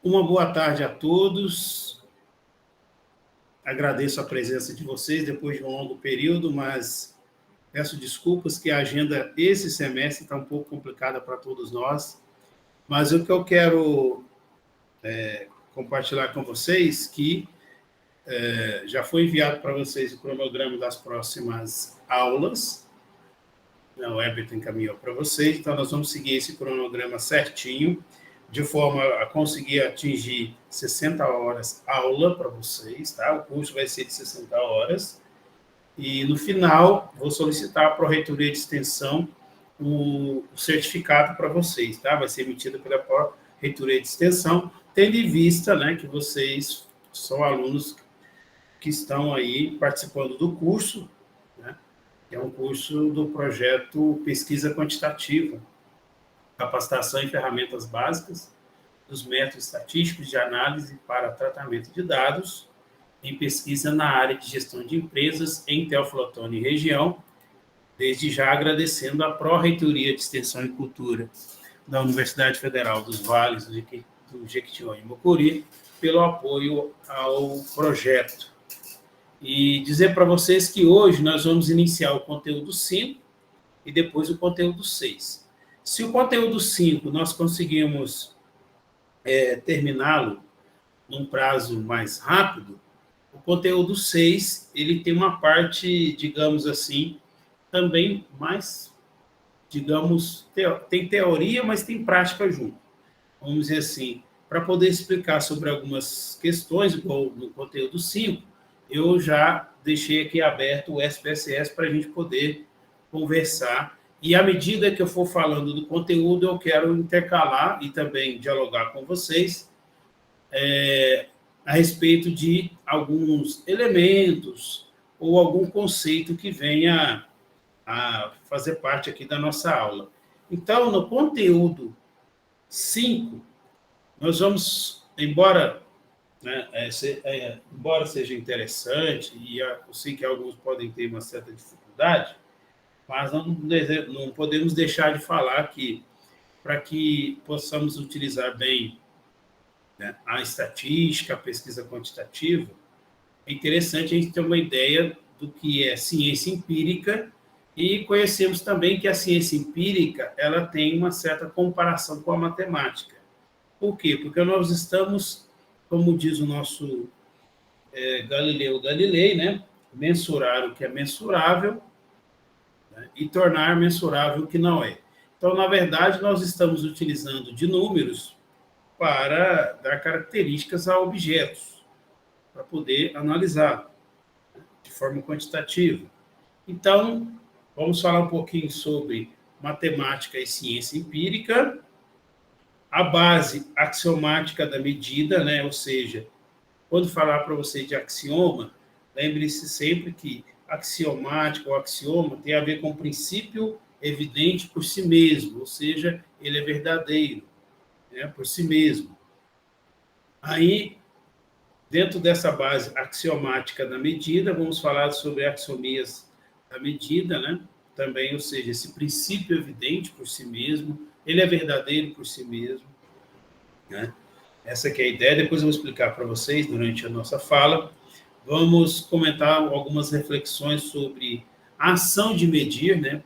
Uma boa tarde a todos. Agradeço a presença de vocês depois de um longo período, mas peço desculpas que a agenda esse semestre está um pouco complicada para todos nós. Mas o que eu quero compartilhar com vocês que já foi enviado para vocês o cronograma das próximas aulas. O Everton encaminhou para vocês, então nós vamos seguir esse cronograma certinho, de forma a conseguir atingir 60 horas aula para vocês, tá? O curso vai ser de 60 horas. E, no final, vou solicitar à Pró-Reitoria de Extensão o certificado para vocês, tá? Vai ser emitido pela Pró-Reitoria de Extensão, tendo em vista, né, que vocês são alunos que estão aí participando do curso, né? Que é um curso do projeto Pesquisa Quantitativa, Capacitação em Ferramentas Básicas dos Métodos Estatísticos de Análise para Tratamento de Dados em Pesquisa na área de Gestão de Empresas em Teófilo Otoni e região, desde já agradecendo à Pró-Reitoria de Extensão e Cultura da Universidade Federal dos Vales do Jequitinhonha e Mucuri pelo apoio ao projeto. E dizer para vocês que hoje nós vamos iniciar o conteúdo 5 e depois o conteúdo 6. Se o conteúdo 5 nós conseguimos terminá-lo num prazo mais rápido, o conteúdo 6 ele tem uma parte, digamos assim, também mais, digamos, tem teoria, mas tem prática junto. Vamos dizer assim, para poder explicar sobre algumas questões, igual no conteúdo 5, eu já deixei aqui aberto o SPSS para a gente poder conversar. E à medida que eu for falando do conteúdo, eu quero intercalar e também dialogar com vocês a respeito de alguns elementos ou algum conceito que venha a fazer parte aqui da nossa aula. Então, no conteúdo 5, nós vamos, embora seja interessante, e eu sei que alguns podem ter uma certa dificuldade, mas não podemos deixar de falar que, para que possamos utilizar bem, né, a estatística, a pesquisa quantitativa, é interessante a gente ter uma ideia do que é ciência empírica e conhecemos também que a ciência empírica ela tem uma certa comparação com a matemática. Por quê? Porque nós estamos, como diz o nosso Galileu Galilei, né, mensurar o que é mensurável, né, e tornar mensurável o que não é. Então, na verdade, nós estamos utilizando de números para dar características a objetos, para poder analisar de forma quantitativa. Então, vamos falar um pouquinho sobre matemática e ciência empírica, a base axiomática da medida, né? Ou seja, quando falar para você de axioma, lembre-se sempre que axiomática ou axioma tem a ver com princípio evidente por si mesmo, ou seja, ele é verdadeiro, né, por si mesmo. Aí, dentro dessa base axiomática da medida, vamos falar sobre axiomias da medida, né? Também, ou seja, esse princípio evidente por si mesmo, ele é verdadeiro por si mesmo, né? Essa que é a ideia, depois eu vou explicar para vocês durante a nossa fala. Vamos comentar algumas reflexões sobre a ação de medir, né?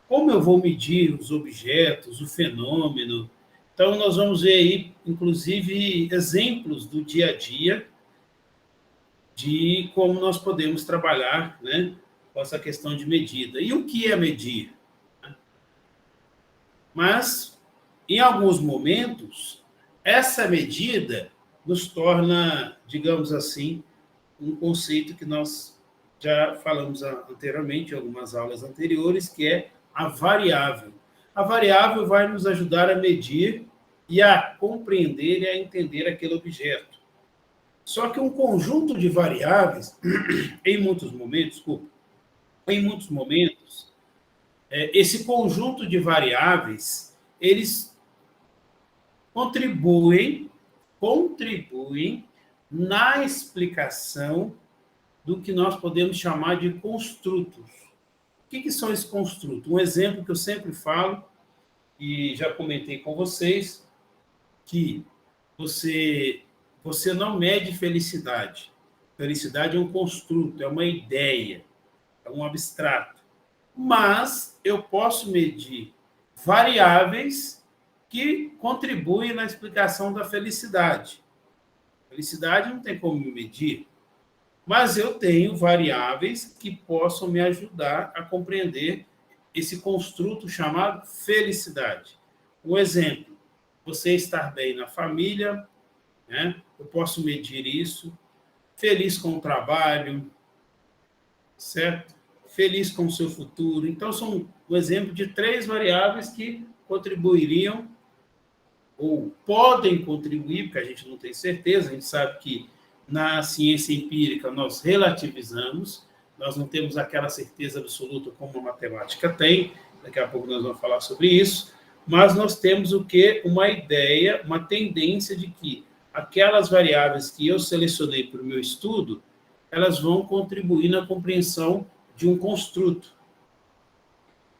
Como eu vou medir os objetos, o fenômeno. Então, nós vamos ver aí, inclusive, exemplos do dia a dia de como nós podemos trabalhar, né, com essa questão de medida. E o que é medir? Mas, em alguns momentos, essa medida nos torna, digamos assim, um conceito que nós já falamos anteriormente, em algumas aulas anteriores, que é a variável. A variável vai nos ajudar a medir e a compreender e a entender aquele objeto. Só que um conjunto de variáveis, em muitos momentos, esse conjunto de variáveis, eles contribuem na explicação do que nós podemos chamar de construtos. O que são esses construtos? Um exemplo que eu sempre falo, e já comentei com vocês, que você, você não mede felicidade. Felicidade é um construto, é uma ideia, é um abstrato. Mas eu posso medir variáveis que contribuem na explicação da felicidade. Felicidade não tem como medir, mas eu tenho variáveis que possam me ajudar a compreender esse construto chamado felicidade. Um exemplo, você estar bem na família, né? Eu posso medir isso. Feliz com o trabalho, certo? Feliz com o seu futuro. Então, são um exemplo de 3 variáveis que contribuiriam ou podem contribuir, porque a gente não tem certeza, a gente sabe que na ciência empírica nós relativizamos, nós não temos aquela certeza absoluta como a matemática tem, daqui a pouco nós vamos falar sobre isso, mas nós temos o quê? Uma ideia, uma tendência de que aquelas variáveis que eu selecionei para o meu estudo, elas vão contribuir na compreensão de um construto.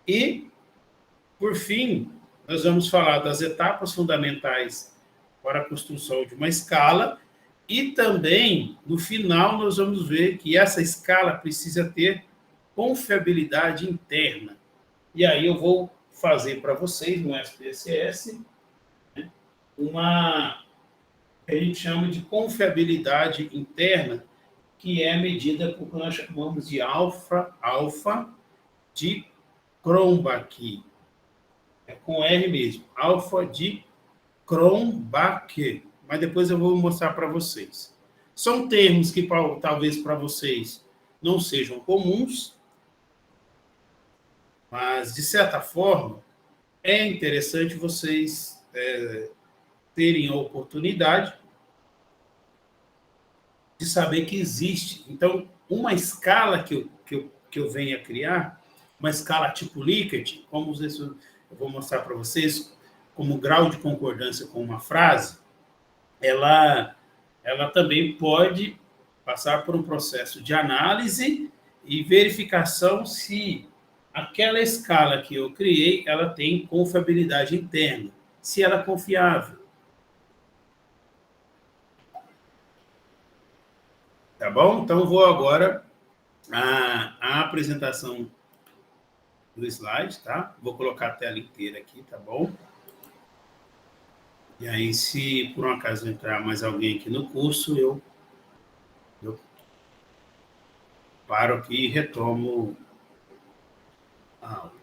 E, por fim, nós vamos falar das etapas fundamentais para a construção de uma escala e também, no final, nós vamos ver que essa escala precisa ter confiabilidade interna. E aí eu vou fazer para vocês, no SPSS, uma que a gente chama de confiabilidade interna, que é medida por que nós chamamos de alfa de Cronbach. É com R mesmo, alfa de Cronbach. Mas depois eu vou mostrar para vocês. São termos que talvez para vocês não sejam comuns, mas, de certa forma, é interessante vocês terem a oportunidade de saber que existe. Então, uma escala que eu venho a criar, uma escala tipo Likert, como eu vou mostrar para vocês, como grau de concordância com uma frase, ela também pode passar por um processo de análise e verificação se aquela escala que eu criei, ela tem confiabilidade interna, se ela é confiável. Tá bom? Então, vou agora à apresentação do slide, tá? Vou colocar a tela inteira aqui, tá bom? E aí, se por um acaso entrar mais alguém aqui no curso, eu paro aqui e retomo a aula.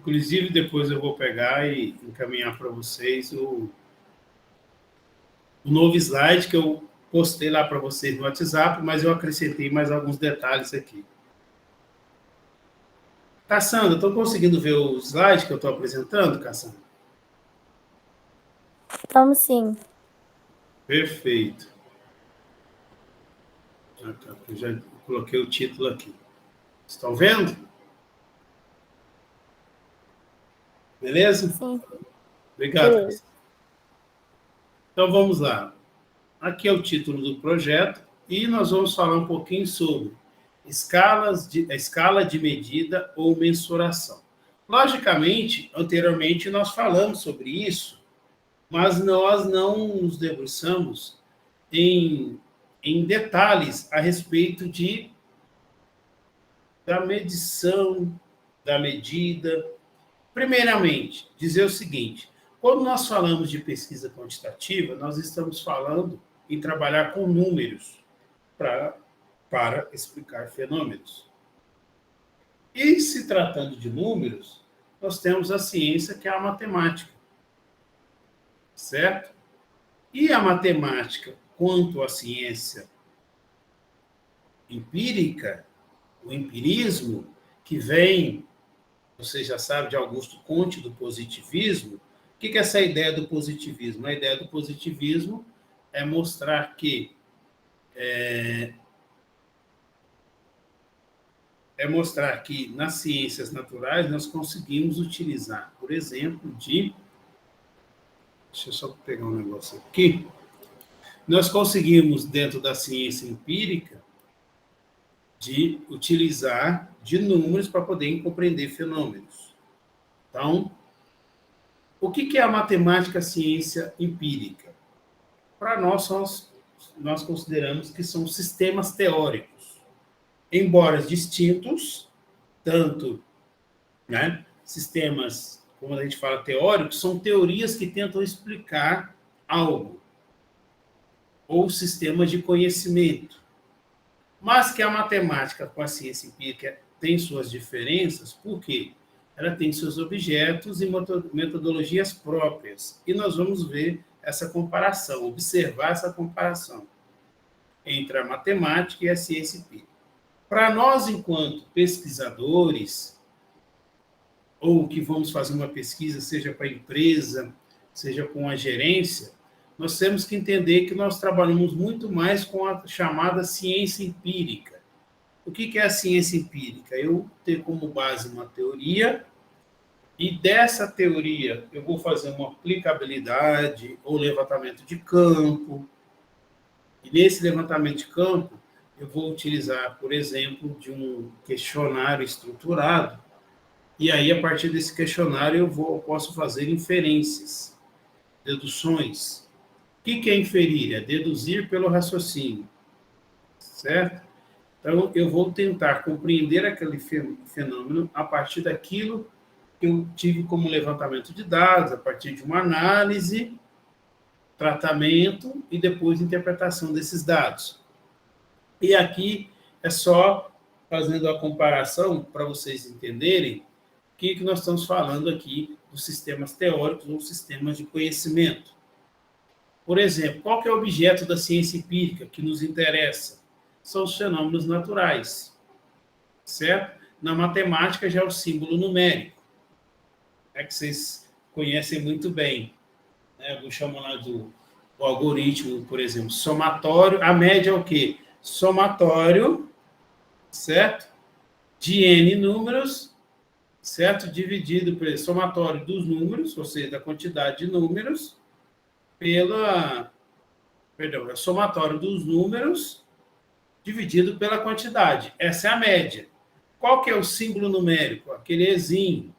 Inclusive, depois eu vou pegar e encaminhar para vocês o novo slide que eu postei lá para vocês no WhatsApp, mas eu acrescentei mais alguns detalhes aqui. Cassandra, estão conseguindo ver o slide que eu estou apresentando, Cassandra? Estamos sim. Perfeito. Já coloquei o título aqui. Estão vendo? Beleza? Sim. Obrigado, Cassandra. Então, vamos lá. Aqui é o título do projeto e nós vamos falar um pouquinho sobre escala de medida ou mensuração. Logicamente, anteriormente nós falamos sobre isso, mas nós não nos debruçamos em detalhes a respeito da medição, da medida. Primeiramente, dizer o seguinte: quando nós falamos de pesquisa quantitativa, nós estamos falando em trabalhar com números para explicar fenômenos. E, se tratando de números, nós temos a ciência, que é a matemática. Certo? E a matemática, quanto à ciência empírica, o empirismo, que vem, você já sabe, de Augusto Comte, do positivismo, O que é essa ideia do positivismo? A ideia do positivismo é mostrar que nas ciências naturais nós conseguimos utilizar, por exemplo, deixa eu só pegar um negócio aqui. Nós conseguimos, dentro da ciência empírica, de utilizar de números para poder compreender fenômenos. Então, o que é a matemática ciência empírica? Para nós consideramos que são sistemas teóricos, embora distintos, tanto, né, sistemas, como a gente fala, teóricos, são teorias que tentam explicar algo, ou sistemas de conhecimento. Mas que a matemática com a ciência empírica tem suas diferenças, por quê? Ela tem seus objetos e metodologias próprias. E nós vamos ver essa comparação, observar essa comparação entre a matemática e a ciência empírica. Para nós, enquanto pesquisadores, ou que vamos fazer uma pesquisa, seja para a empresa, seja com a gerência, nós temos que entender que nós trabalhamos muito mais com a chamada ciência empírica. O que é a ciência empírica? Eu tenho como base uma teoria, e dessa teoria eu vou fazer uma aplicabilidade ou levantamento de campo. E nesse levantamento de campo, eu vou utilizar, por exemplo, de um questionário estruturado, e aí, a partir desse questionário, eu posso fazer inferências, deduções. O que é inferir? É deduzir pelo raciocínio, certo? Então, eu vou tentar compreender aquele fenômeno a partir daquilo que eu tive como levantamento de dados, a partir de uma análise, tratamento e depois interpretação desses dados. E aqui é só fazendo a comparação para vocês entenderem o que nós estamos falando aqui dos sistemas teóricos ou sistemas de conhecimento. Por exemplo, qual que é o objeto da ciência empírica que nos interessa? São os fenômenos naturais, certo? Na matemática já é o símbolo numérico, que vocês conhecem muito bem. Eu vou chamar lá do algoritmo, por exemplo, somatório. A média é o quê? Somatório, certo? De n números, certo? Dividido pelo somatório dos números, ou seja, da quantidade de números, é somatório dos números dividido pela quantidade. Essa é a média. Qual que é o símbolo numérico? Aquele ezinho.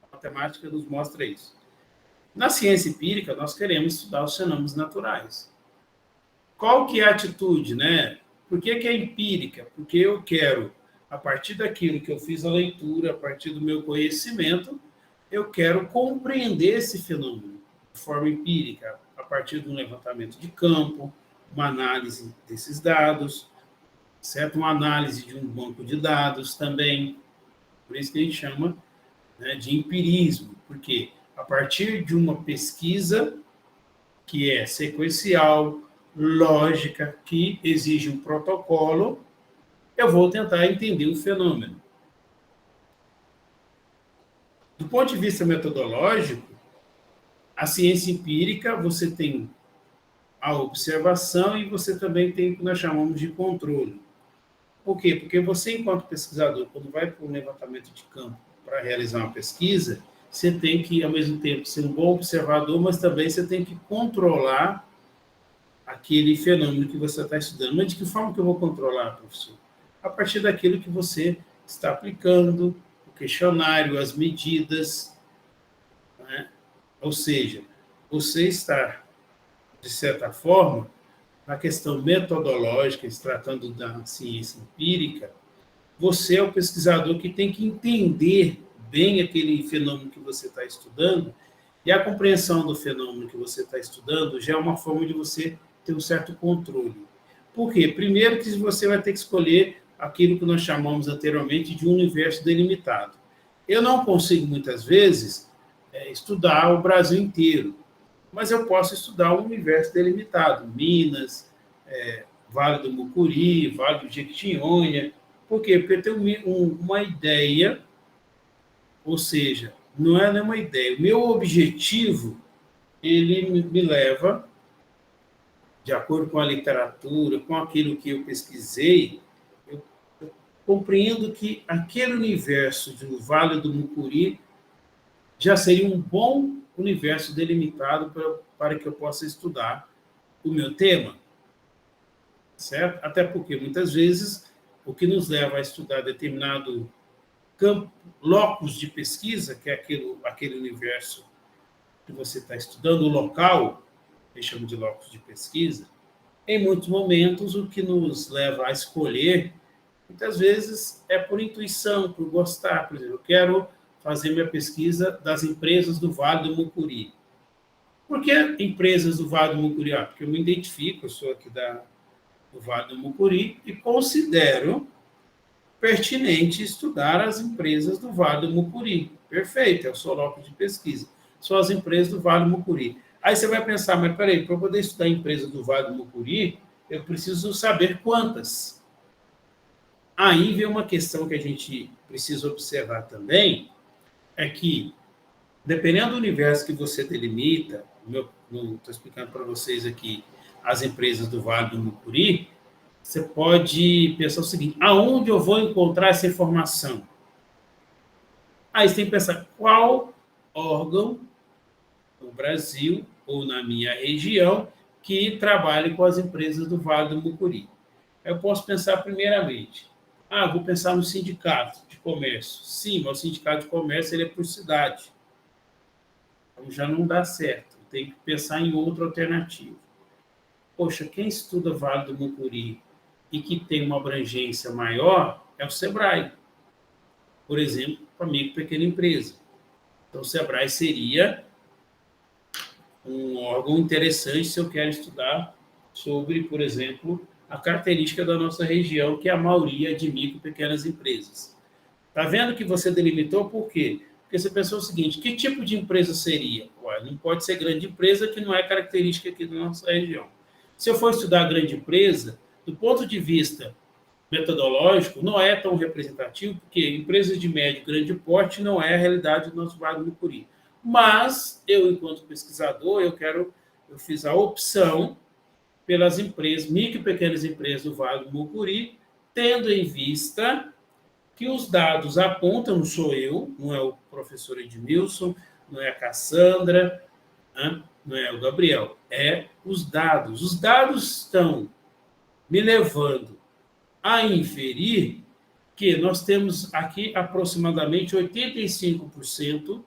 A matemática nos mostra isso. Na ciência empírica, nós queremos estudar os fenômenos naturais. Qual que é a atitude, né? Por que é empírica? Porque eu quero, a partir daquilo que eu fiz a leitura, a partir do meu conhecimento, eu quero compreender esse fenômeno de forma empírica, a partir de um levantamento de campo, uma análise desses dados, certo? Uma análise de um banco de dados também. Por isso que a gente chama, né, de empirismo, porque a partir de uma pesquisa que é sequencial, lógica, que exige um protocolo, eu vou tentar entender o fenômeno. Do ponto de vista metodológico, a ciência empírica, você tem a observação e você também tem o que nós chamamos de controle. Por quê? Porque você, enquanto pesquisador, quando vai para um levantamento de campo para realizar uma pesquisa, você tem que, ao mesmo tempo, ser um bom observador, mas também você tem que controlar aquele fenômeno que você está estudando. Mas de que forma que eu vou controlar, professor? A partir daquilo que você está aplicando, o questionário, as medidas, né? Ou seja, você está, de certa forma, na questão metodológica, se tratando da ciência empírica, você é o pesquisador que tem que entender bem aquele fenômeno que você está estudando, e a compreensão do fenômeno que você está estudando já é uma forma de você ter um certo controle. Por quê? Primeiro que você vai ter que escolher aquilo que nós chamamos anteriormente de universo delimitado. Eu não consigo, muitas vezes, estudar o Brasil inteiro, mas eu posso estudar um universo delimitado, Minas, Vale do Mucuri, Vale do Jequitinhonha. Por quê? Porque eu tenho uma ideia, ou seja, não é nenhuma ideia. O meu objetivo, ele me leva, de acordo com a literatura, com aquilo que eu pesquisei, eu compreendo que aquele universo do Vale do Mucuri já seria um bom universo delimitado para que eu possa estudar o meu tema, certo? Até porque, muitas vezes, o que nos leva a estudar determinado campo, locus de pesquisa, que é aquele universo que você está estudando, o local, que chama de locus de pesquisa, em muitos momentos, o que nos leva a escolher, muitas vezes, é por intuição, por gostar. Por exemplo, eu quero fazer minha pesquisa das empresas do Vale do Mucuri. Por que empresas do Vale do Mucuri? Porque eu me identifico, eu sou aqui do Vale do Mucuri e considero pertinente estudar as empresas do Vale do Mucuri. Perfeito, é o seu locus de pesquisa. São as empresas do Vale do Mucuri. Aí você vai pensar, mas peraí, para eu poder estudar a empresa do Vale do Mucuri, eu preciso saber quantas. Aí vem uma questão que a gente precisa observar também, é que, dependendo do universo que você delimita, estou explicando para vocês aqui as empresas do Vale do Mucuri, você pode pensar o seguinte, aonde eu vou encontrar essa informação? Aí você tem que pensar, qual órgão no Brasil ou na minha região que trabalhe com as empresas do Vale do Mucuri? Eu posso pensar primeiramente, vou pensar no sindicato de comércio. Sim, mas o sindicato de comércio ele é por cidade. Então já não dá certo. Tem que pensar em outra alternativa. Poxa, quem estuda Vale do Mucuri e que tem uma abrangência maior é o SEBRAE. Por exemplo, para micro e pequena empresa. Então, o SEBRAE seria um órgão interessante se eu quero estudar sobre, por exemplo, a característica da nossa região, que é a maioria de micro e pequenas empresas. Está vendo que você delimitou por quê? Porque você pensou o seguinte, que tipo de empresa seria? Não pode ser grande empresa, que não é característica aqui da nossa região. Se eu for estudar grande empresa, do ponto de vista metodológico, não é tão representativo, porque empresas de médio e grande porte não é a realidade do nosso Vale do Mucuri. Mas, eu, enquanto pesquisador, eu fiz a opção pelas empresas, micro e pequenas empresas do Vale do Mucuri, tendo em vista que os dados apontam, não sou eu, não é o professor Edmilson, não é a Cassandra, não é o Gabriel, é os dados. Os dados estão me levando a inferir que nós temos aqui aproximadamente 85%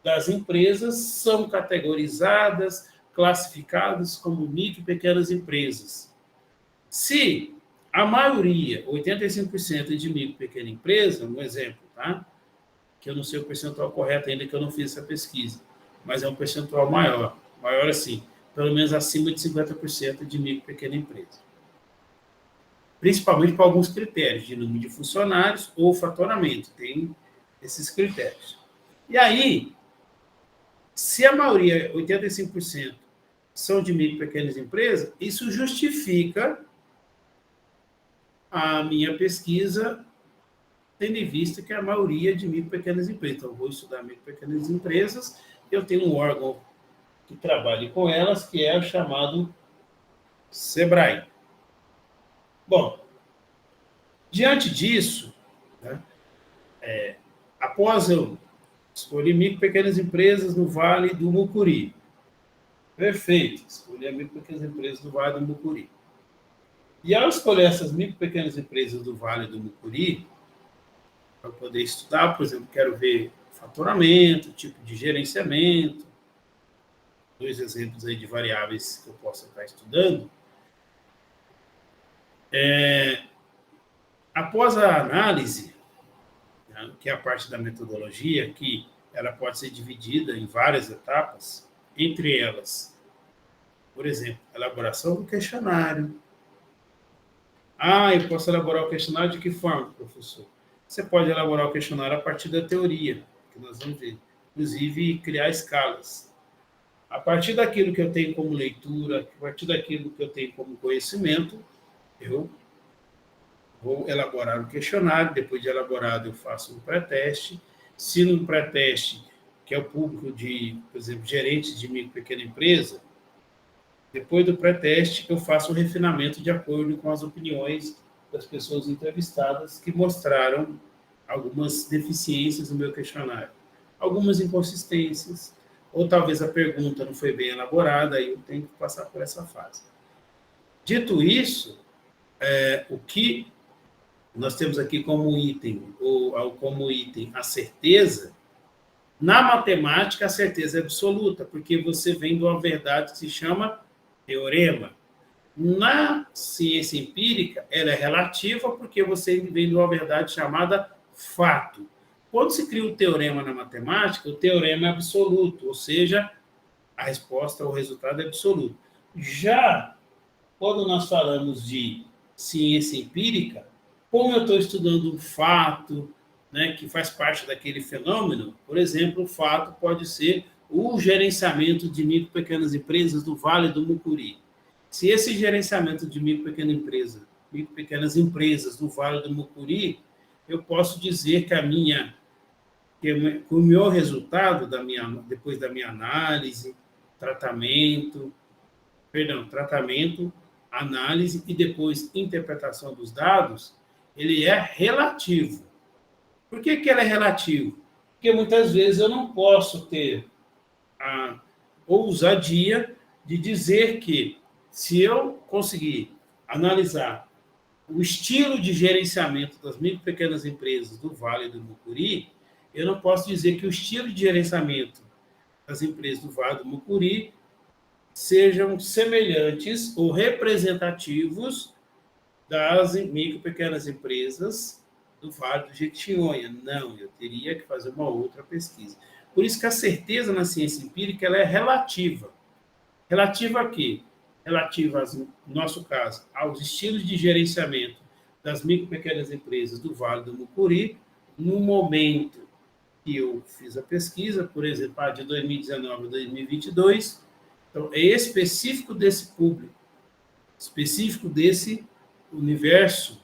das empresas são categorizadas, classificadas como micro e pequenas empresas. Se a maioria, 85% de micro e pequena empresa, um exemplo, tá? Que eu não sei o percentual correto ainda, que eu não fiz essa pesquisa, mas é um percentual maior assim, pelo menos acima de 50% de micro e pequena empresa. Principalmente para alguns critérios, de número de funcionários ou faturamento, tem esses critérios. E aí, se a maioria, 85%, são de micro e pequenas empresas, isso justifica a minha pesquisa, tendo em vista que a maioria de micro e pequenas empresas. Então, eu vou estudar micro e pequenas empresas, eu tenho um órgão que trabalhe com elas, que é o chamado SEBRAE. Bom, diante disso, né, após eu escolhi micro e pequenas empresas no Vale do Mucuri. Perfeito, escolhi micro e pequenas empresas do Vale do Mucuri. E ao escolher essas micro e pequenas empresas do Vale do Mucuri, para poder estudar, por exemplo, quero ver faturamento, tipo de gerenciamento, 2 exemplos aí de variáveis que eu possa estar estudando. Após a análise, né, que é a parte da metodologia, que ela pode ser dividida em várias etapas, entre elas, por exemplo, elaboração do questionário. Eu posso elaborar o questionário de que forma, professor? Você pode elaborar o questionário a partir da teoria, que nós vamos ver. Inclusive, criar escalas. A partir daquilo que eu tenho como leitura, a partir daquilo que eu tenho como conhecimento, eu vou elaborar o questionário. Depois de elaborado, eu faço um pré-teste. Se no pré-teste que é o público de, por exemplo, gerentes de micro e pequena empresa, depois do pré-teste, eu faço o refinamento de acordo com as opiniões das pessoas entrevistadas que mostraram algumas deficiências no meu questionário, algumas inconsistências, ou talvez a pergunta não foi bem elaborada, aí eu tenho que passar por essa fase. Dito isso, o que nós temos aqui como item, ou como item a certeza, na matemática a certeza é absoluta, porque você vem de uma verdade que se chama teorema. Na ciência empírica, ela é relativa porque você vem de uma verdade chamada fato. Quando se cria um teorema na matemática, o teorema é absoluto, ou seja, a resposta, o resultado é absoluto. Já quando nós falamos de ciência empírica, como eu estou estudando um fato, né, que faz parte daquele fenômeno, por exemplo, o fato pode ser o gerenciamento de micro e pequenas empresas do Vale do Mucuri. Se esse gerenciamento de micro e pequenas empresas do Vale do Mucuri, eu posso dizer que o meu resultado depois da minha análise, tratamento, análise e depois interpretação dos dados, ele é relativo. Por que ele é relativo? Porque muitas vezes eu não posso ter a ousadia de dizer que, se eu conseguir analisar o estilo de gerenciamento das micro e pequenas empresas do Vale do Mucuri, eu não posso dizer que o estilo de gerenciamento das empresas do Vale do Mucuri sejam semelhantes ou representativos das micro e pequenas empresas do Vale do Jequitinhonha. Não, eu teria que fazer uma outra pesquisa. Por isso que a certeza na ciência empírica ela é relativa. Relativa a quê? Relativa, no nosso caso, aos estilos de gerenciamento das micro e pequenas empresas do Vale do Mucuri, no momento que eu fiz a pesquisa, por exemplo, de 2019 a 2022, então, é específico desse público, específico desse universo,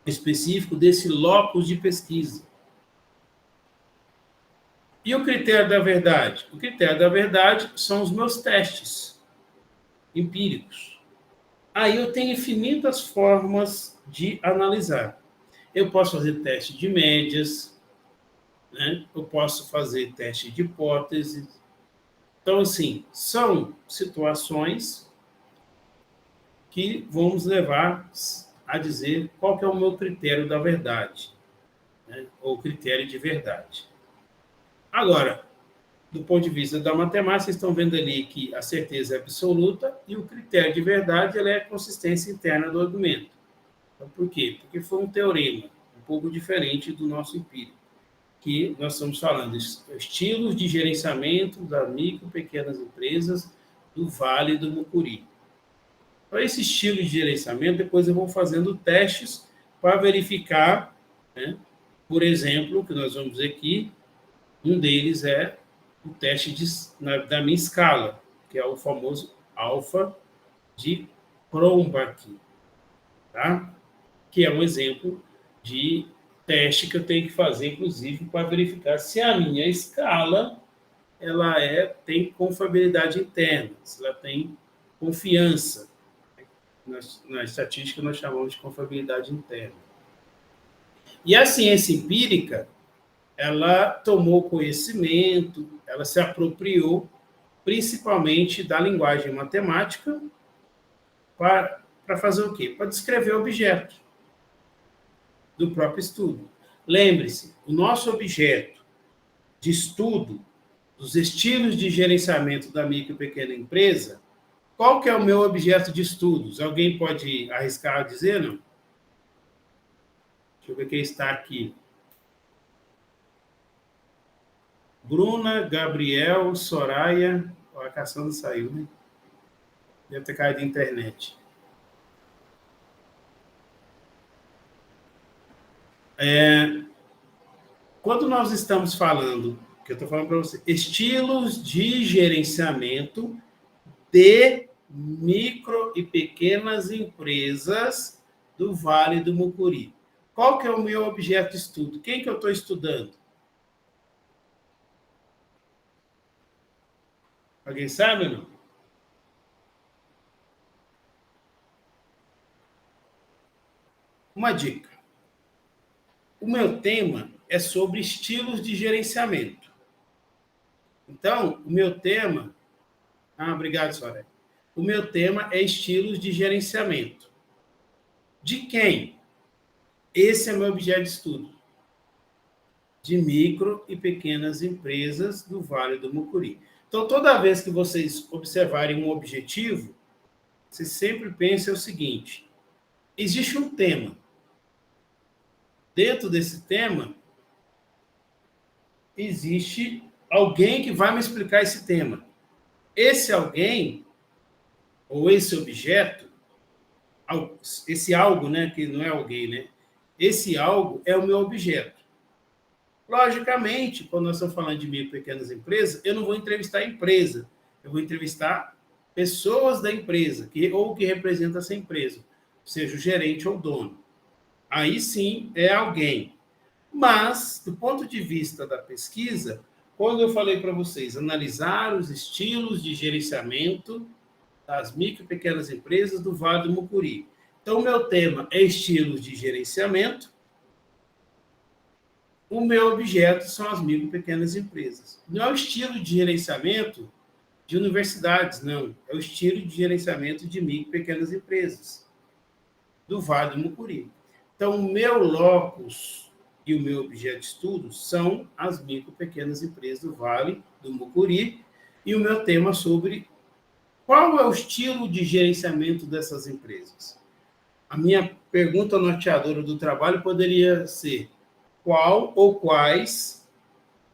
específico desse locus de pesquisa. E o critério da verdade? O critério da verdade são os meus testes empíricos. Aí eu tenho infinitas formas de analisar. Eu posso fazer teste de médias, né? Eu posso fazer teste de hipóteses. Então, assim, são situações que vão nos levar a dizer qual que é o meu critério da verdade, né? Ou critério de verdade. Agora, do ponto de vista da matemática, vocês estão vendo ali que a certeza é absoluta e o critério de verdade ela é a consistência interna do argumento. Então, por quê? Porque foi um teorema um pouco diferente do nosso empírico, que nós estamos falando de estilos de gerenciamento das micro e pequenas empresas do Vale do Mucuri. Para esse estilo de gerenciamento, depois eu vou fazendo testes para verificar, né? Por exemplo, que nós vamos ver aqui, um deles é o teste da minha escala, que é o famoso alfa de Cronbach, tá? Que é um exemplo de teste que eu tenho que fazer, inclusive, para verificar se a minha escala ela tem confiabilidade interna, se ela tem confiança. Na estatística, nós chamamos de confiabilidade interna. E a ciência empírica, ela tomou conhecimento, ela se apropriou, principalmente da linguagem matemática, para fazer o quê? Para descrever o objeto do próprio estudo. Lembre-se, o nosso objeto de estudo dos estilos de gerenciamento da micro e pequena empresa, qual que é o meu objeto de estudos? Alguém pode arriscar a dizer, não? Deixa eu ver quem está aqui. Bruna, Gabriel, Soraya. A Cassandra saiu, né? Deve ter caído da internet. Quando nós estamos falando, que eu estou falando para você, estilos de gerenciamento de micro e pequenas empresas do Vale do Mucuri. Qual que é o meu objeto de estudo? Quem que eu estou estudando? Alguém sabe ou não? Uma dica. O meu tema é sobre estilos de gerenciamento. Então, o meu tema... obrigado, Soraya. O meu tema é estilos de gerenciamento. De quem? Esse é meu objeto de estudo. De micro e pequenas empresas do Vale do Mucuri. Então, toda vez que vocês observarem um objetivo, vocês sempre pensem o seguinte: existe um tema. Dentro desse tema, existe alguém que vai me explicar esse tema. Esse alguém, ou esse objeto, esse algo, né, que não é alguém, né? Esse algo é o meu objeto. Logicamente, quando nós estamos falando de micro e pequenas empresas, eu não vou entrevistar a empresa, eu vou entrevistar pessoas da empresa, ou que representam essa empresa, seja o gerente ou o dono. Aí sim é alguém. Mas, do ponto de vista da pesquisa, quando eu falei para vocês analisar os estilos de gerenciamento das micro e pequenas empresas do Vale do Mucuri. Então, o meu tema é estilos de gerenciamento. O meu objeto são as micro e pequenas empresas. Não é o estilo de gerenciamento de universidades, não. É o estilo de gerenciamento de micro e pequenas empresas do Vale do Mucuri. Então, o meu locus e o meu objeto de estudo são as micro e pequenas empresas do Vale do Mucuri, e o meu tema sobre qual é o estilo de gerenciamento dessas empresas. A minha pergunta norteadora do trabalho poderia ser: qual ou quais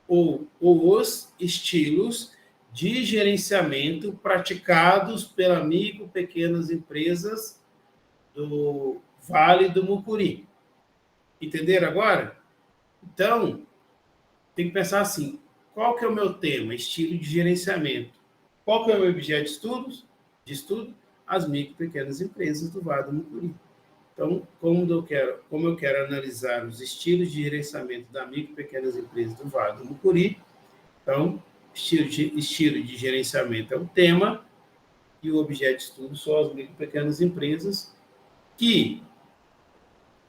ou os estilos de gerenciamento praticados pela micro e pequenas empresas do Vale do Mucuri? Entenderam agora? Então, tem que pensar assim: qual que é o meu tema? Estilo de gerenciamento. Qual que é o meu objeto de estudo? As micro e pequenas empresas do Vale do Mucuri. Então, como eu quero analisar os estilos de gerenciamento da micro e pequenas empresas do Vale do Mucuri, então, estilo de gerenciamento é o tema e o objeto de estudo são as micro e pequenas empresas que,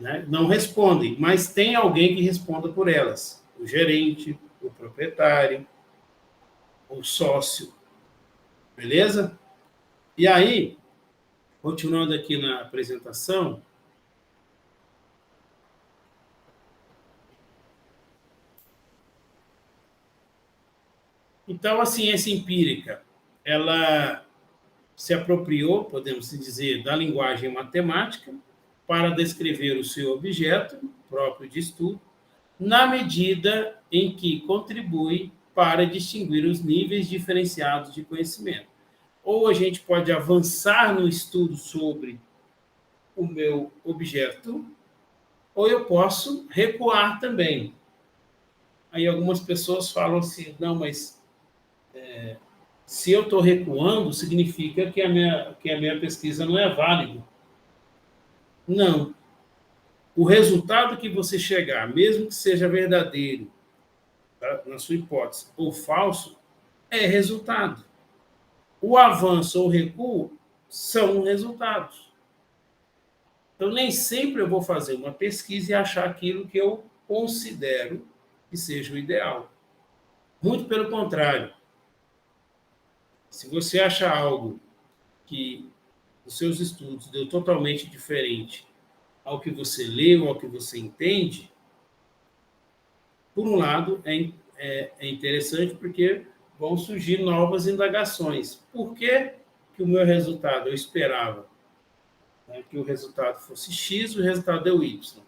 né, não respondem, mas tem alguém que responda por elas. O gerente, o proprietário, o sócio. Beleza? E aí, continuando aqui na apresentação, então a ciência empírica, ela se apropriou, podemos dizer, da linguagem matemática para descrever o seu objeto próprio de estudo, na medida em que contribui para distinguir os níveis diferenciados de conhecimento. Ou a gente pode avançar no estudo sobre o meu objeto, ou eu posso recuar também. Aí algumas pessoas falam assim: não, mas se eu estou recuando, significa que a minha pesquisa não é válida. Não. O resultado que você chegar, mesmo que seja verdadeiro, tá, na sua hipótese, ou falso, é resultado. O avanço ou o recuo são resultados. Então, nem sempre eu vou fazer uma pesquisa e achar aquilo que eu considero que seja o ideal. Muito pelo contrário. Se você achar algo que os seus estudos deu totalmente diferente ao que você leu, ao que você entende, por um lado, é interessante porque vão surgir novas indagações. Por que o meu resultado, eu esperava, né, que o resultado fosse X, o resultado deu Y?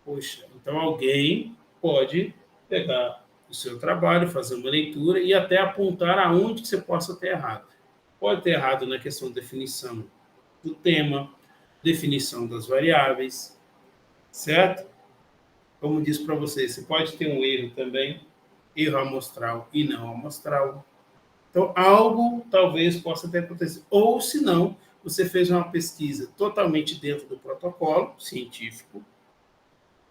Poxa, então alguém pode pegar o seu trabalho, fazer uma leitura e até apontar aonde que você possa ter errado. Pode ter errado na questão de definição do tema, definição das variáveis, certo? Como disse para vocês, você pode ter um erro também, erro amostral e não amostral. Então, algo talvez possa ter acontecido. Ou, se não, você fez uma pesquisa totalmente dentro do protocolo científico,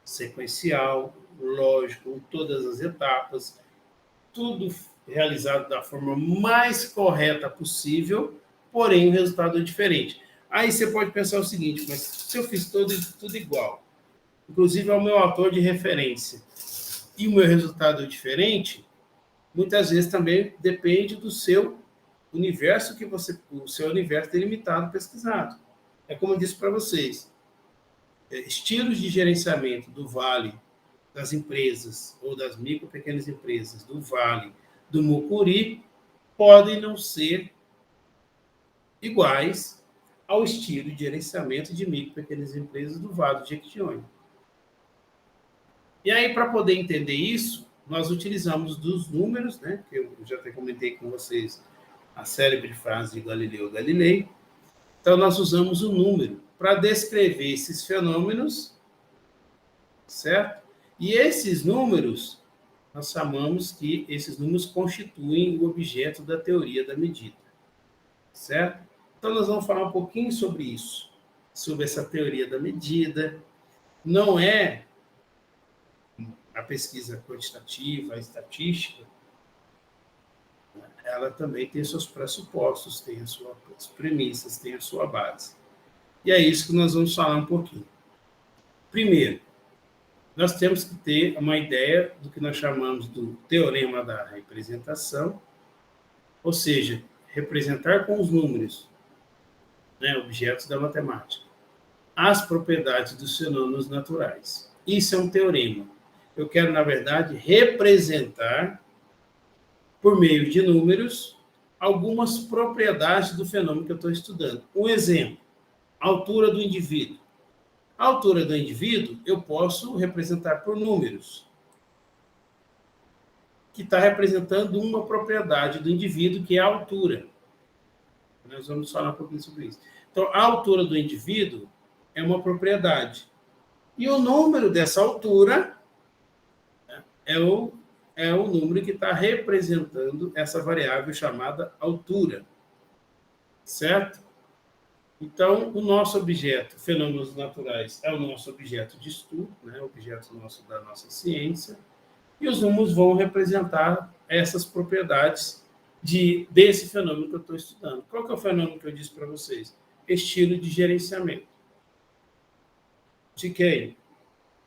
sequencial, lógico, todas as etapas, tudo realizado da forma mais correta possível, porém o resultado é diferente. Aí você pode pensar o seguinte, mas se eu fiz tudo igual, inclusive ao meu autor de referência, e o meu resultado é diferente, muitas vezes também depende do seu universo o seu universo delimitado pesquisado. É como eu disse para vocês, estilos de gerenciamento do Vale das empresas ou das micro e pequenas empresas do Vale do Mucuri podem não ser iguais ao estilo de gerenciamento de micro e pequenas empresas do Vale do Jequitinhonha. E aí, para poder entender isso, nós utilizamos dos números, né, que eu já até comentei com vocês, a célebre frase de Galileu Galilei. Então, nós usamos o número para descrever esses fenômenos, certo? E esses números, nós chamamos que esses números constituem o objeto da teoria da medida, certo? Então, nós vamos falar um pouquinho sobre isso, sobre essa teoria da medida. Não é a pesquisa quantitativa, a estatística, ela também tem seus pressupostos, tem as suas premissas, tem a sua base. E é isso que nós vamos falar um pouquinho. Primeiro, nós temos que ter uma ideia do que nós chamamos do teorema da representação, ou seja, representar com os números, né, objetos da matemática, as propriedades dos fenômenos naturais. Isso é um teorema. Eu quero, na verdade, representar, por meio de números, algumas propriedades do fenômeno que eu estou estudando. Um exemplo, a altura do indivíduo. A altura do indivíduo eu posso representar por números, que está representando uma propriedade do indivíduo, que é a altura. Nós vamos falar um pouquinho sobre isso. Então, a altura do indivíduo é uma propriedade. E o número dessa altura é o número que está representando essa variável chamada altura. Certo? Então, o nosso objeto, fenômenos naturais, é o nosso objeto de estudo, né? O objeto da nossa ciência, e os números vão representar essas propriedades desse fenômeno que eu estou estudando. Qual que é o fenômeno que eu disse para vocês? Estilo de gerenciamento. De quem?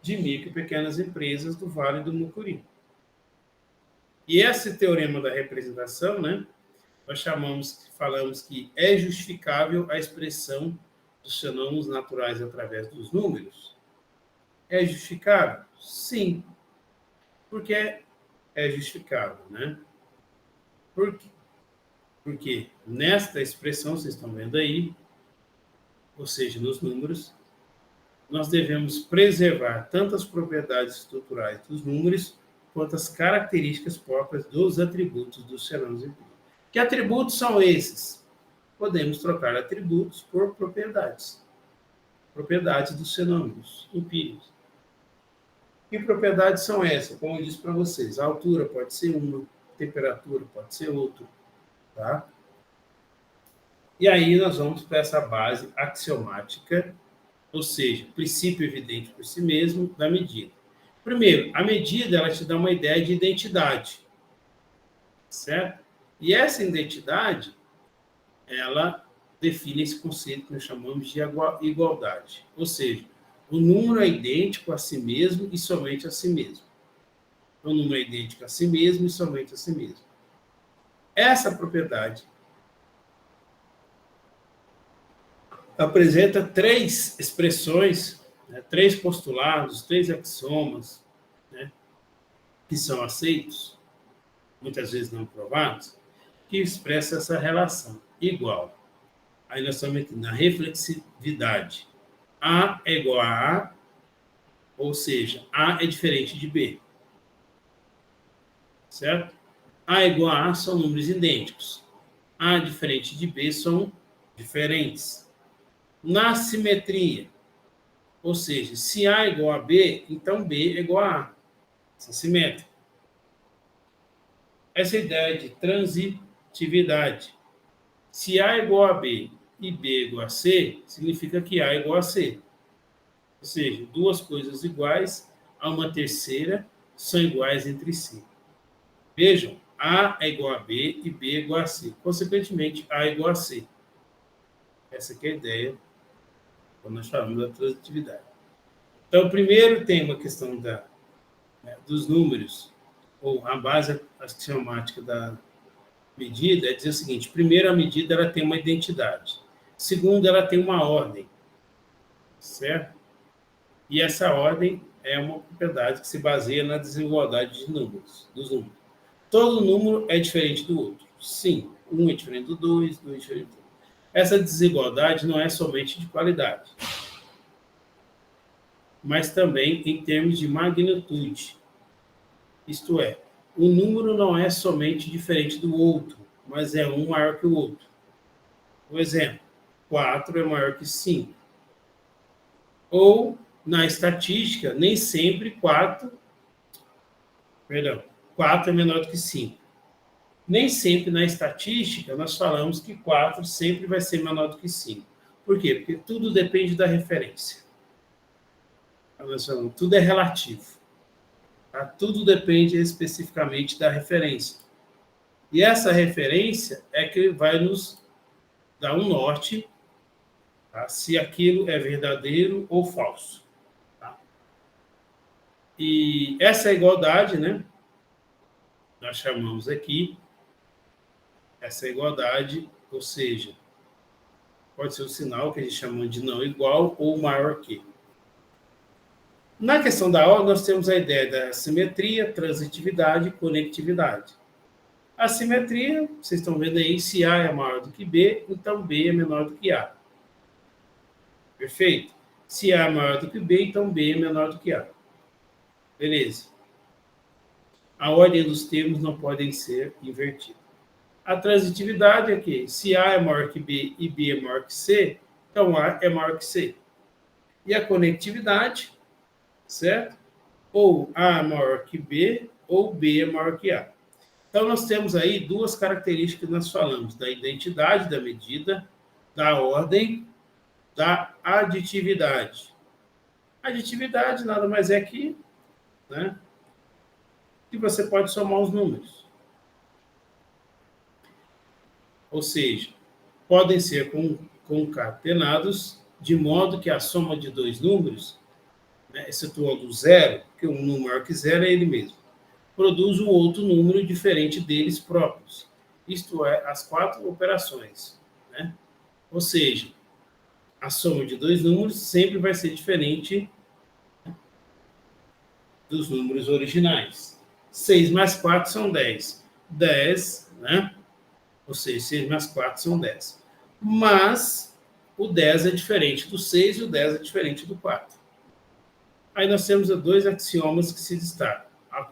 De micro e pequenas empresas do Vale do Mucuri. E esse teorema da representação, né, nós falamos que é justificável a expressão dos fenômenos naturais através dos números. É justificável? Sim. Por que é justificável, né? Por quê? Porque nesta expressão, vocês estão vendo aí, ou seja, nos números, nós devemos preservar tanto as propriedades estruturais dos números, quanto as características próprias dos atributos dos fenômenos empíricos. Que atributos são esses? Podemos trocar atributos por propriedades. Propriedades dos fenômenos empíricos. Que propriedades são essas? Como eu disse para vocês, a altura pode ser uma, a temperatura pode ser outra. Tá? E aí nós vamos para essa base axiomática, ou seja, princípio evidente por si mesmo da medida. Primeiro, a medida ela te dá uma ideia de identidade, certo? E essa identidade, ela define esse conceito que nós chamamos de igualdade, ou seja, o número é idêntico a si mesmo e somente a si mesmo. O número é idêntico a si mesmo e somente a si mesmo. Essa propriedade apresenta três expressões, né, três postulados, três axiomas, né, que são aceitos, muitas vezes não provados, que expressam essa relação igual. Aí nós estamos aqui na reflexividade. A é igual a A, ou seja, A é diferente de B. Certo? A igual a A são números idênticos. A diferente de B são diferentes. Na simetria, ou seja, se A é igual a B, então B é igual a A. Isso é simétrico. Essa ideia de transitividade. Se A é igual a B e B é igual a C, significa que A é igual a C. Ou seja, duas coisas iguais a uma terceira são iguais entre si. Vejam, A é igual a B e B é igual a C. Consequentemente, A é igual a C. Essa aqui é a ideia quando nós falamos da transitividade. Então, primeiro tem uma questão dos números, ou a base axiomática da medida é dizer o seguinte: primeiro, a medida ela tem uma identidade. Segundo, ela tem uma ordem, certo? E essa ordem é uma propriedade que se baseia na desigualdade de números, dos números. Todo número é diferente do outro. Sim, um é diferente do dois é diferente do outro. Essa desigualdade não é somente de qualidade, mas também em termos de magnitude. Isto é, o número não é somente diferente do outro, mas é um maior que o outro. Por exemplo, 4 é maior que 5. Ou, na estatística, nem sempre 4 é menor do que 5. Nem sempre na estatística nós falamos que 4 sempre vai ser menor do que 5. Por quê? Porque tudo depende da referência. Nós falamos, tudo é relativo. Tá? Tudo depende especificamente da referência. E essa referência é que vai nos dar um norte, tá? Se aquilo é verdadeiro ou falso. Tá? E essa igualdade, né? Nós chamamos aqui essa igualdade, ou seja, pode ser um sinal que a gente chama de não igual ou maior que. Na questão da ordem, nós temos a ideia da simetria, transitividade e conectividade. A simetria, vocês estão vendo aí, se A é maior do que B, então B é menor do que A. Perfeito? Se A é maior do que B, então B é menor do que A. Beleza. A ordem dos termos não podem ser invertida. A transitividade é que, se A é maior que B e B é maior que C, então A é maior que C. E a conectividade, certo? Ou A é maior que B, ou B é maior que A. Então, nós temos aí duas características que nós falamos, da identidade da medida, da ordem, da aditividade. Aditividade nada mais é que, né, que você pode somar os números. Ou seja, podem ser concatenados de modo que a soma de dois números, né, excetuando o zero, porque um número maior que zero é ele mesmo, produz um outro número diferente deles próprios. Isto é, as quatro operações. Né? Ou seja, a soma de dois números sempre vai ser diferente dos números originais. 6 mais 4 são 10. 10, né? Ou seja, 6 mais 4 são 10. Mas o 10 é diferente do 6 e o 10 é diferente do 4. Aí nós temos dois axiomas que se destacam. A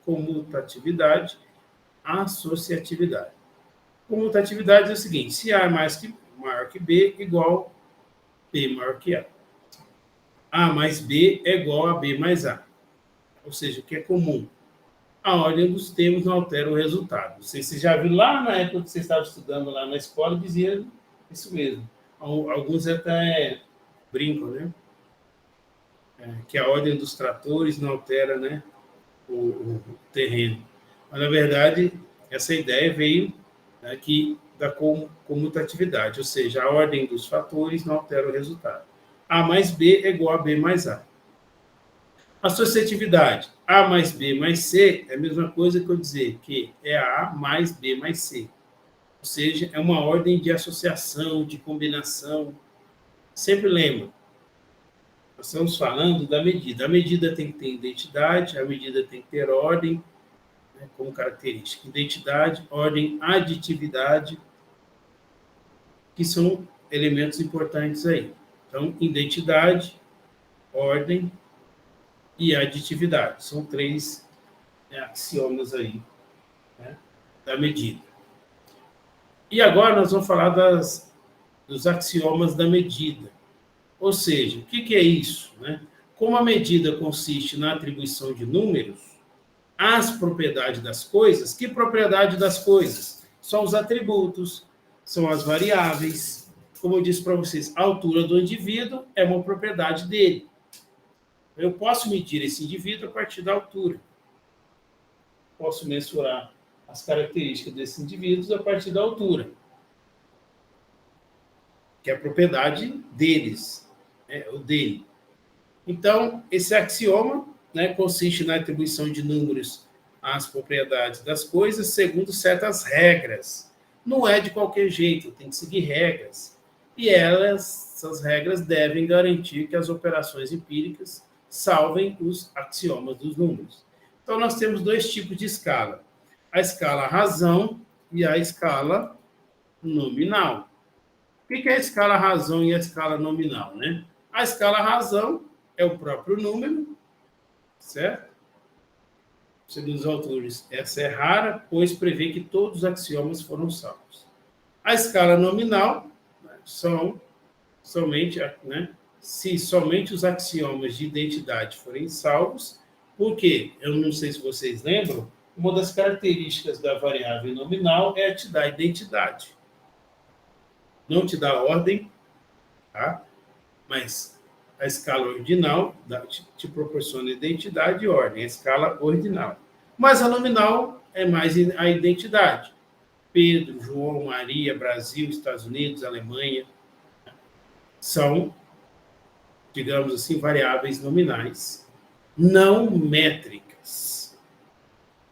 comutatividade, a associatividade. Comutatividade é o seguinte: se A é maior que B, igual B maior que A. A mais B é igual a B mais A. Ou seja, o que é comum. A ordem dos termos não altera o resultado. Não sei se você já viu lá na época que você estava estudando lá na escola, dizia isso mesmo. Alguns até brincam, né? Que a ordem dos tratores não altera, né, o terreno. Mas, na verdade, essa ideia veio aqui da comutatividade, ou seja, a ordem dos fatores não altera o resultado. A mais B é igual a B mais A. Associatividade, A mais B mais C é a mesma coisa que eu dizer que é A mais B mais C. Ou seja, é uma ordem de associação, de combinação. Sempre lembra, nós estamos falando da medida. A medida tem que ter identidade, a medida tem que ter ordem, né, como característica. Identidade, ordem, aditividade, que são elementos importantes aí. Então, identidade, ordem e aditividade. São três, né, axiomas aí, né, da medida. E agora nós vamos falar dos axiomas da medida. Ou seja, o que é isso? Né? Como a medida consiste na atribuição de números às propriedades das coisas, que propriedade das coisas? São os atributos, são as variáveis. Como eu disse para vocês, a altura do indivíduo é uma propriedade dele. Eu posso medir esse indivíduo a partir da altura. Posso mensurar as características desses indivíduos a partir da altura, que é a propriedade deles, o dele. Então, esse axioma, né, consiste na atribuição de números às propriedades das coisas segundo certas regras. Não é de qualquer jeito, tem que seguir regras. E essas regras devem garantir que as operações empíricas salvem os axiomas dos números. Então, nós temos dois tipos de escala: a escala razão e a escala nominal. O que é a escala razão e a escala nominal, né? A escala razão é o próprio número, certo? Segundo os autores, essa é rara, pois prevê que todos os axiomas foram salvos. A escala nominal, né, são somente, né, se somente os axiomas de identidade forem salvos, porque, eu não sei se vocês lembram, uma das características da variável nominal é te dar identidade. Não te dá ordem, tá? Mas a escala ordinal te proporciona identidade e ordem, a escala ordinal. Mas a nominal é mais a identidade. Pedro, João, Maria, Brasil, Estados Unidos, Alemanha, são, digamos assim, variáveis nominais, não métricas.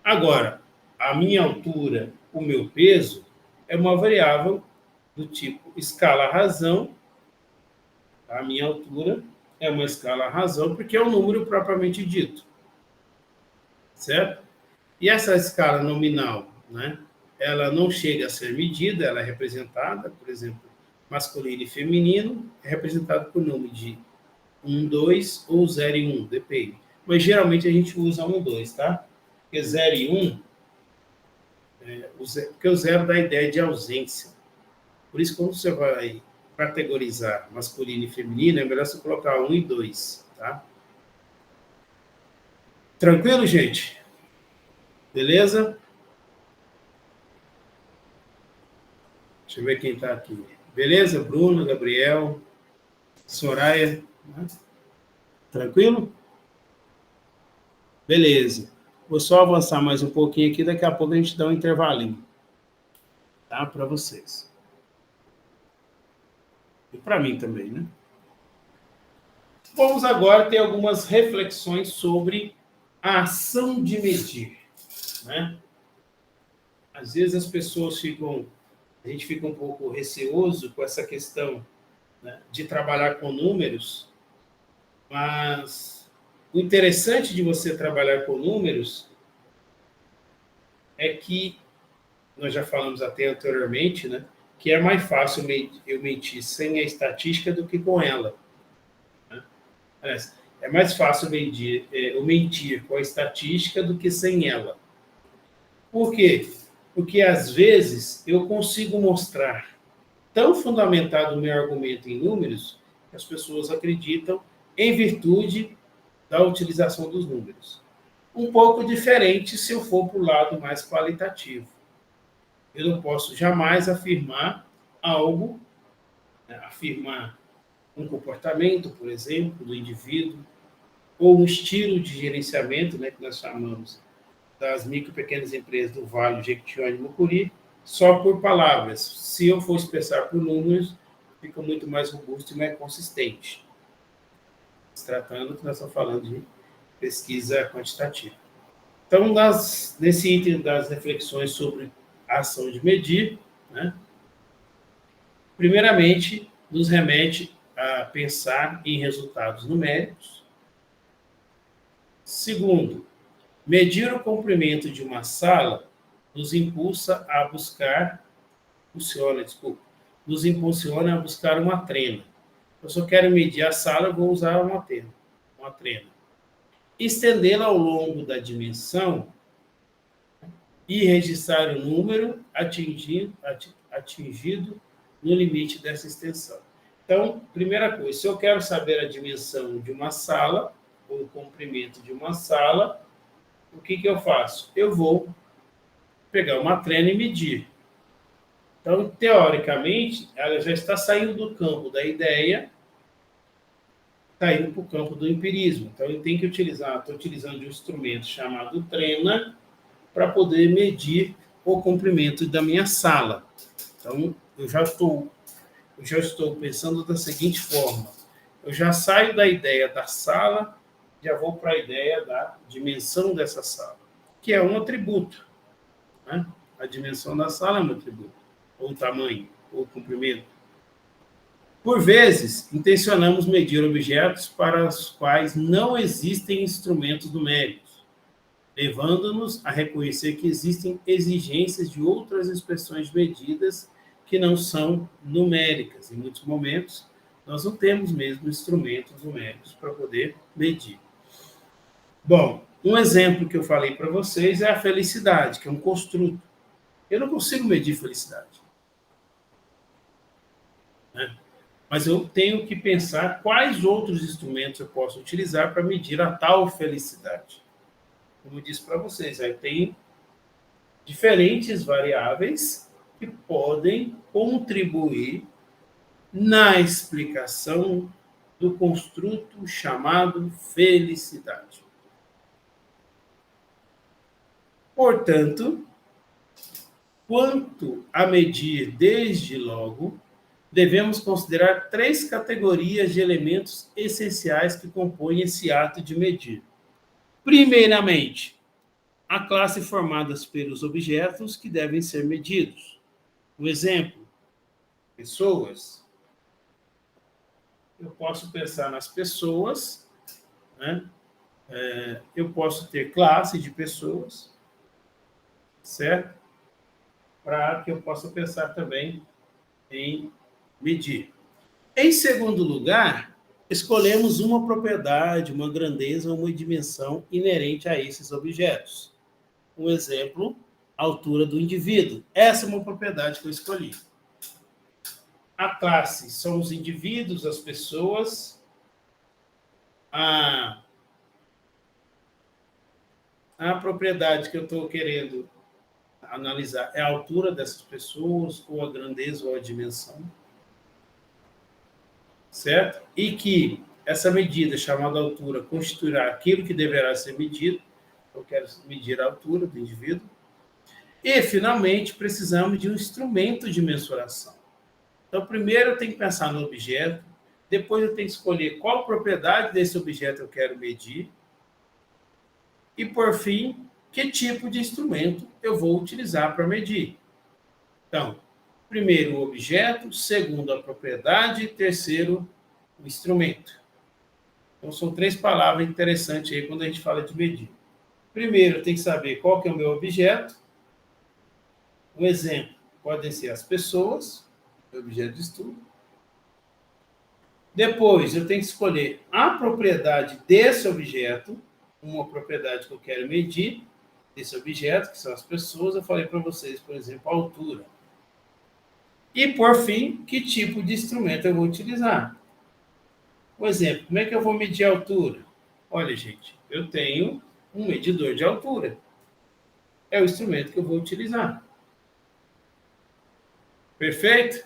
Agora, a minha altura, o meu peso, é uma variável do tipo escala-razão. A minha altura é uma escala-razão, porque é um número propriamente dito. Certo? E essa escala nominal, né, ela não chega a ser medida, ela é representada, por exemplo, masculino e feminino, é representado por número de 1, 2 ou 0 e 1, depende. Mas geralmente a gente usa 1, 2, tá? Porque 0 e 1, porque o 0 dá a ideia de ausência. Por isso, quando você vai categorizar masculino e feminino, é melhor você colocar 1 e 2, tá? Tranquilo, gente? Beleza? Deixa eu ver quem está aqui. Beleza? Bruno, Gabriel, Soraya. Né? Tranquilo? Beleza. Vou só avançar mais um pouquinho aqui, daqui a pouco a gente dá um intervalinho. Tá? Para vocês. E para mim também, né? Vamos agora ter algumas reflexões sobre a ação de medir, né? Às vezes as pessoas a gente fica um pouco receoso com essa questão, né, de trabalhar com números, mas o interessante de você trabalhar com números é que, nós já falamos até anteriormente, né, que é mais fácil eu mentir sem a estatística do que com ela. Né? É mais fácil eu mentir com a estatística do que sem ela. Por quê? Porque, às vezes, eu consigo mostrar tão fundamentado o meu argumento em números que as pessoas acreditam em virtude da utilização dos números. Um pouco diferente se eu for para o lado mais qualitativo. Eu não posso jamais afirmar algo, né, afirmar um comportamento, por exemplo, do indivíduo, ou um estilo de gerenciamento, né, que nós chamamos das micro e pequenas empresas do Vale, Jequitinhonha e Mucuri, só por palavras. Se eu for expressar por números, fica muito mais robusto e mais consistente. Se tratando que nós estamos falando de pesquisa quantitativa. Então, nesse item das reflexões sobre a ação de medir, né, primeiramente, nos remete a pensar em resultados numéricos. Segundo, medir o comprimento de uma sala nos impulsa a buscar, nos impulsiona a buscar uma trena. Eu só quero medir a sala, eu vou usar uma trena. Estendê-la ao longo da dimensão e registrar o número atingido no limite dessa extensão. Então, primeira coisa, se eu quero saber a dimensão de uma sala, ou o comprimento de uma sala, o que eu faço? Eu vou pegar uma trena e medir. Então, teoricamente, ela já está saindo do campo da ideia, está indo para o campo do empirismo. Então, eu tenho que estou utilizando um instrumento chamado trena para poder medir o comprimento da minha sala. Então, eu já estou pensando da seguinte forma: eu já saio da ideia da sala, já vou para a ideia da dimensão dessa sala, que é um atributo, né? A dimensão da sala é um atributo, ou o tamanho, ou o comprimento. Por vezes, intencionamos medir objetos para os quais não existem instrumentos numéricos, levando-nos a reconhecer que existem exigências de outras expressões de medidas que não são numéricas. Em muitos momentos, nós não temos mesmo instrumentos numéricos para poder medir. Bom, um exemplo que eu falei para vocês é a felicidade, que é um construto. Eu não consigo medir felicidade, né? Mas eu tenho que pensar quais outros instrumentos eu posso utilizar para medir a tal felicidade. Como eu disse para vocês, aí tem diferentes variáveis que podem contribuir na explicação do construto chamado felicidade. Portanto, quanto a medir desde logo, devemos considerar 3 categorias de elementos essenciais que compõem esse ato de medir. Primeiramente, a classe formada pelos objetos que devem ser medidos. Um exemplo, pessoas. Eu posso pensar nas pessoas, né? Eu posso ter classe de pessoas, certo? Para que eu possa pensar também em medir. Em segundo lugar, escolhemos uma propriedade, uma grandeza ou uma dimensão inerente a esses objetos. Um exemplo, a altura do indivíduo. Essa é uma propriedade que eu escolhi. A classe são os indivíduos, as pessoas. A propriedade que eu estou querendo analisar é a altura dessas pessoas, ou a grandeza, ou a dimensão. Certo? E que essa medida, chamada altura, constituirá aquilo que deverá ser medido. Eu quero medir a altura do indivíduo. E, finalmente, precisamos de um instrumento de mensuração. Então, primeiro eu tenho que pensar no objeto, depois eu tenho que escolher qual propriedade desse objeto eu quero medir, e, por fim, que tipo de instrumento eu vou utilizar para medir. Então, primeiro o objeto, segundo a propriedade, terceiro o instrumento. Então, são 3 palavras interessantes aí quando a gente fala de medir. Primeiro, eu tenho que saber qual que é o meu objeto. Um exemplo, podem ser as pessoas, objeto de estudo. Depois, eu tenho que escolher a propriedade desse objeto, uma propriedade que eu quero medir desse objeto, que são as pessoas. Eu falei para vocês, por exemplo, a altura. E, por fim, que tipo de instrumento eu vou utilizar. Por exemplo, como é que eu vou medir a altura? Olha, gente, eu tenho um medidor de altura. É o instrumento que eu vou utilizar. Perfeito?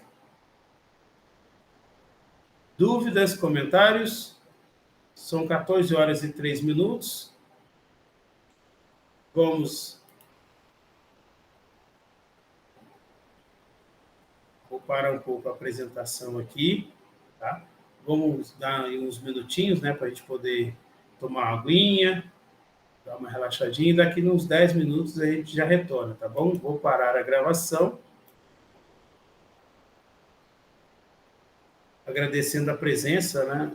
Dúvidas, comentários? São 14 horas e 3 minutos. Vou parar um pouco a apresentação aqui, tá? Vamos dar uns minutinhos, né, para a gente poder tomar uma aguinha, dar uma relaxadinha, e daqui uns 10 minutos a gente já retorna, tá bom? Vou parar a gravação. Agradecendo a presença, né,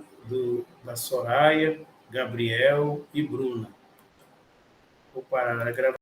da Soraya, Gabriel e Bruna. Vou parar a gravação.